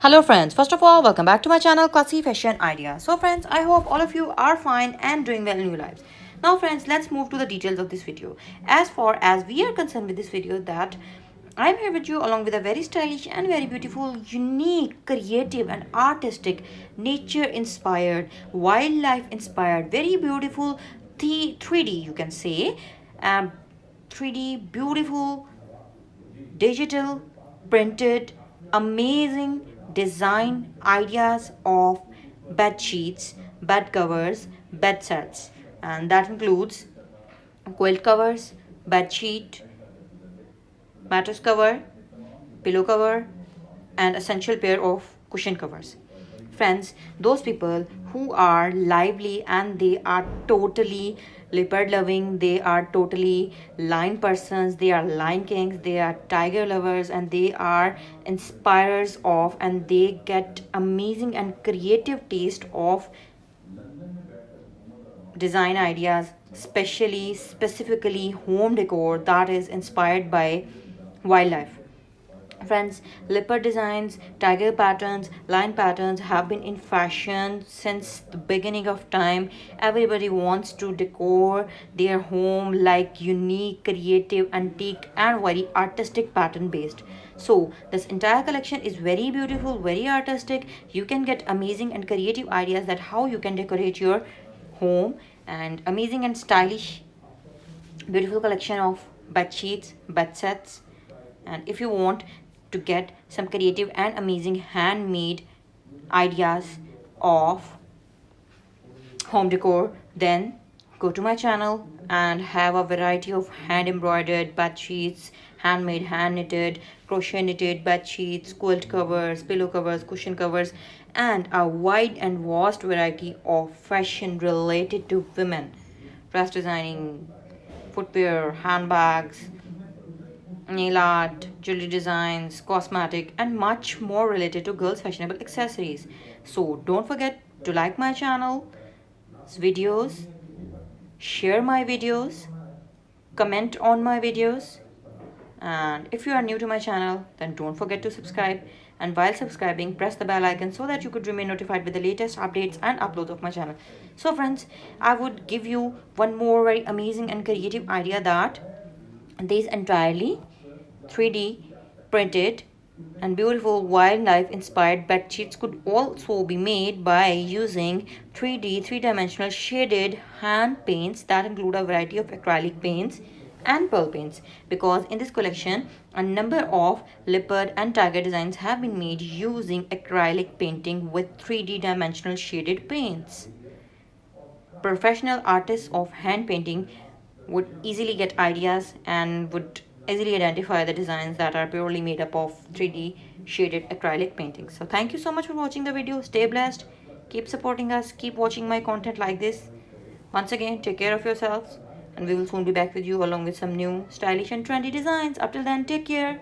Hello friends, first of all, welcome back to my channel Classy Fashion Ideas. So friends, I hope all of you are fine and doing well in your lives. Now friends, let's move to the details of this video. As far as we are concerned with this video, that I'm here with you along with a very stylish and very beautiful, unique, creative and artistic, nature inspired, wildlife inspired, very beautiful 3D you can say, 3D beautiful digital printed amazing design ideas of bed sheets, bed covers, bed sets, and that includes quilt covers, bed sheet, mattress cover, pillow cover, and essential pair of cushion covers. Friends, those people who are lively and they are totally leopard loving, they are totally lion persons, they are lion kings, they are tiger lovers, and they are inspirers of, and they get amazing and creative taste of design ideas, especially specifically home decor that is inspired by wildlife. Friends, leopard designs, tiger patterns, lion patterns have been in fashion since the beginning of time. Everybody wants to decor their home like unique, creative, antique, and very artistic pattern based. So, this entire collection is very beautiful, very artistic. You can get amazing and creative ideas that how you can decorate your home, and amazing and stylish beautiful collection of bed sheets, bed sets. And if you want to get some creative and amazing handmade ideas of home decor, then go to my channel and have a variety of hand embroidered bed sheets, handmade, hand knitted, crochet knitted bed sheets, quilt covers, pillow covers, cushion covers, and a wide and vast variety of fashion related to women, dress designing, footwear, handbags, nail art, jewelry designs, cosmetic, and much more related to girls' fashionable accessories. So don't forget to like my channel, videos, share my videos, comment on my videos, and if you are new to my channel, then don't forget to subscribe. And while subscribing, press the bell icon so that you could remain notified with the latest updates and uploads of my channel. So friends, I would give you one more very amazing and creative idea, that these entirely 3D printed and beautiful wildlife inspired bed sheets could also be made by using 3D three-dimensional shaded hand paints that include a variety of acrylic paints and pearl paints, because in this collection a number of leopard and tiger designs have been made using acrylic painting with 3D dimensional shaded paints. Professional artists of hand painting would easily get ideas and would easily identify the designs that are purely made up of 3D shaded acrylic paintings. So thank you so much for watching the video. Stay blessed. Keep supporting us. Keep watching my content like this. Once again, take care of yourselves, and we will soon be back with you along with some new stylish and trendy designs. Up till then, take care.